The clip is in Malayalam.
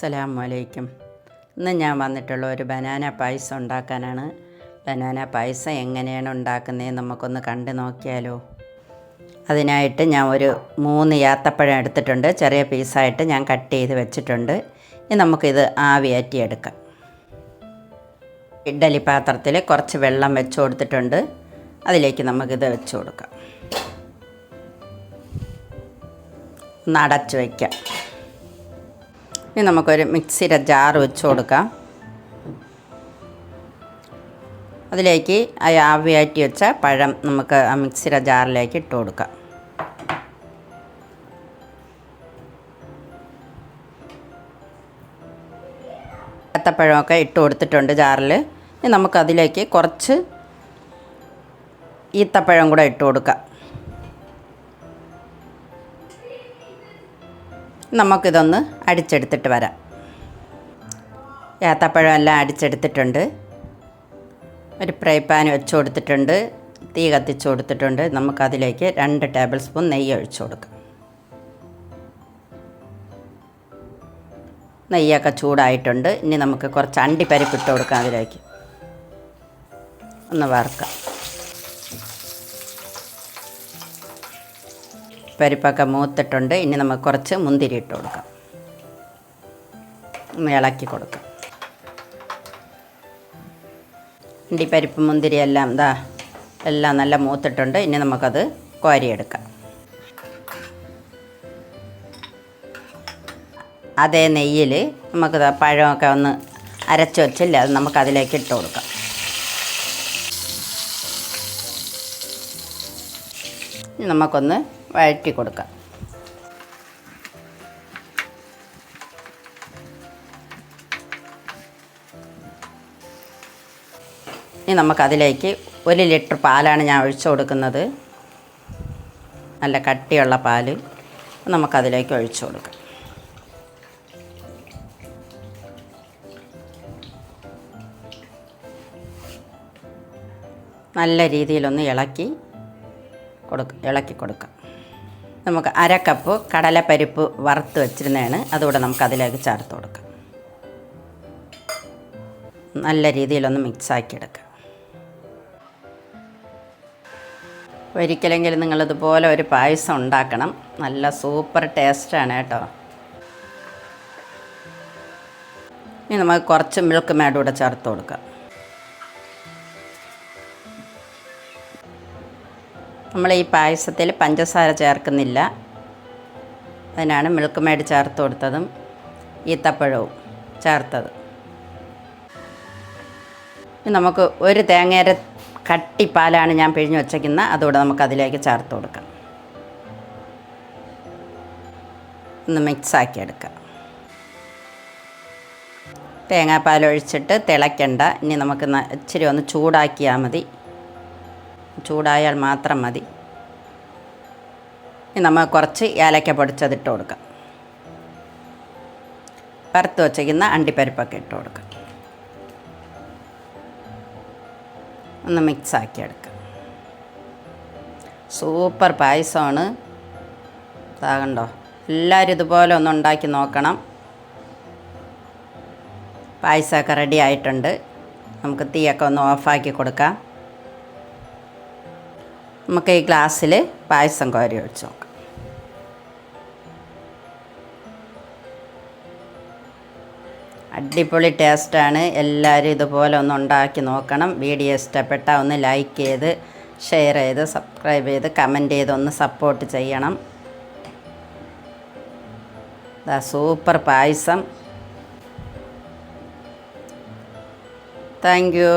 അസ്സലാമു അലൈക്കും. ഇന്ന് ഞാൻ വന്നിട്ടുള്ള ഒരു ബനാന പായസം ഉണ്ടാക്കാനാണ്. ബനാന പായസം എങ്ങനെയാണ് ഉണ്ടാക്കുന്നതെന്ന് നമുക്കൊന്ന് കണ്ടു നോക്കിയാലോ. അതിനായിട്ട് ഞാൻ ഒരു 3 ഏത്തപ്പഴം എടുത്തിട്ടുണ്ട്. ചെറിയ പീസായിട്ട് ഞാൻ കട്ട് ചെയ്ത് വെച്ചിട്ടുണ്ട്. ഇനി നമുക്കിത് ആവിയാറ്റിയെടുക്കാം. ഇഡ്ഡലി പാത്രത്തിൽ കുറച്ച് വെള്ളം വെച്ച് കൊടുത്തിട്ടുണ്ട്. അതിലേക്ക് നമുക്കിത് വെച്ച് കൊടുക്കാം. ഒന്ന് അടച്ച് വയ്ക്കാം. ഇനി നമുക്കൊരു മിക്സിയുടെ ജാർ വെച്ച് കൊടുക്കാം. അതിലേക്ക് ആ ആവിയാറ്റി വെച്ച പഴം നമുക്ക് ആ മിക്സിയുടെ ജാറിലേക്ക് ഇട്ട് കൊടുക്കാം. ഏത്തപ്പഴമൊക്കെ ഇട്ട് കൊടുത്തിട്ടുണ്ട് ജാറിൽ. ഇനി നമുക്കതിലേക്ക് കുറച്ച് ഈത്തപ്പഴം കൂടെ ഇട്ട് കൊടുക്കാം. നമുക്കിതൊന്ന് അടിച്ചെടുത്തിട്ട് വരാം. ഏത്തപ്പഴം എല്ലാം അടിച്ചെടുത്തിട്ടുണ്ട്. ഒരു ഫ്രൈ പാൻ വെച്ച് കൊടുത്തിട്ടുണ്ട്. തീ കത്തിച്ച് കൊടുത്തിട്ടുണ്ട്. നമുക്കതിലേക്ക് 2 ടേബിൾ സ്പൂൺ നെയ്യ് ഒഴിച്ചു കൊടുക്കാം. നെയ്യൊക്കെ ചൂടായിട്ടുണ്ട്. ഇനി നമുക്ക് കുറച്ച് അണ്ടിപ്പരിപ്പ് ഇട്ട് കൊടുക്കാം. അതിലേക്ക് ഒന്ന് വറുക്കാം. പരിപ്പൊക്കെ മൂത്തിട്ടുണ്ട്. ഇനി നമുക്ക് കുറച്ച് മുന്തിരി ഇട്ട് കൊടുക്കാം. ഒന്ന് ഇളക്കി കൊടുക്കാം. അണ്ടിപ്പരിപ്പ് മുന്തിരി എല്ലാം എല്ലാം നല്ല മൂത്തിട്ടുണ്ട്. ഇനി നമുക്കത് കോരിയെടുക്കാം. അതേ നെയ്യിൽ നമുക്കിത് പഴമൊക്കെ ഒന്ന് അരച്ച് വെച്ചില്ല, അത് നമുക്കതിലേക്ക് ഇട്ട് കൊടുക്കാം. ഇനി നമുക്കൊന്ന് വഴറ്റി കൊടുക്കാം. ഇനി നമുക്കതിലേക്ക് 1 ലിറ്റർ പാലാണ് ഞാൻ ഒഴിച്ചു കൊടുക്കുന്നത്. നല്ല കട്ടിയുള്ള പാൽ നമുക്കതിലേക്ക് ഒഴിച്ചു കൊടുക്കാം. നല്ല രീതിയിലൊന്ന് ഇളക്കി കൊടുക്കാം. നമുക്ക് 1/2 കപ്പ് കടലപ്പരിപ്പ് വറുത്ത് വെച്ചിരുന്നതാണ്. അതുകൂടെ നമുക്കതിലേക്ക് ചേർത്ത് കൊടുക്കാം. നല്ല രീതിയിലൊന്ന് മിക്സാക്കിയെടുക്കാം. ഒരിക്കലെങ്കിലും നിങ്ങളിതുപോലെ ഒരു പായസം ഉണ്ടാക്കണം. നല്ല സൂപ്പർ ടേസ്റ്റാണ് കേട്ടോ. ഇനി നമുക്ക് കുറച്ച് മിൽക്ക് മേഡ് കൂടെ ചേർത്ത് കൊടുക്കാം. നമ്മൾ ഈ പായസത്തിൽ പഞ്ചസാര ചേർക്കുന്നില്ല. അതിനാണ് മിൽക്ക് മേഡ് ചേർത്ത് കൊടുത്തതും ഈത്തപ്പഴവും ചേർത്തത്. നമുക്ക് 1 തേങ്ങയുടെ കട്ടിപ്പാലാണ് ഞാൻ പിഴിഞ്ഞ് വച്ചേക്കുന്നത്. അതുകൂടെ നമുക്കതിലേക്ക് ചേർത്ത് കൊടുക്കാം. ഒന്ന് മിക്സാക്കി എടുക്കാം. തേങ്ങാപ്പാൽ ഒഴിച്ചിട്ട് തിളയ്ക്കണ്ട. ഇനി നമുക്ക് ഇച്ചിരി ഒന്ന് ചൂടാക്കിയാൽ മതി. ചൂടായാൽ മാത്രം മതി. ഇനി നമ്മൾ കുറച്ച് ഏലക്ക പൊടിച്ചതിട്ട് കൊടുക്കാം. വറുത്ത് വച്ചിരിക്കുന്ന അണ്ടിപ്പരിപ്പൊക്കെ ഇട്ട് കൊടുക്കാം. ഒന്ന് മിക്സാക്കി എടുക്കാം. സൂപ്പർ പായസമാണ്. കണ്ടോ, എല്ലാവരും ഇതുപോലെ ഒന്ന് ഉണ്ടാക്കി നോക്കണം. പായസമൊക്കെ റെഡി ആയിട്ടുണ്ട്. നമുക്ക് തീയൊക്കെ ഒന്ന് ഓഫാക്കി കൊടുക്കാം. നമുക്ക് ഈ ഗ്ലാസ്സിൽ പായസം കോരി ഒഴിച്ച് നോക്കാം. അടിപൊളി ടേസ്റ്റാണ്. എല്ലാവരും ഇതുപോലെ ഒന്ന് ഉണ്ടാക്കി നോക്കണം. വീഡിയോ ഇഷ്ടപ്പെട്ടാൽ ഒന്ന് ലൈക്ക് ചെയ്ത് ഷെയർ ചെയ്ത് സബ്സ്ക്രൈബ് ചെയ്ത് കമൻറ്റ് ചെയ്ത് ഒന്ന് സപ്പോർട്ട് ചെയ്യണം. Super payasam. Thank you.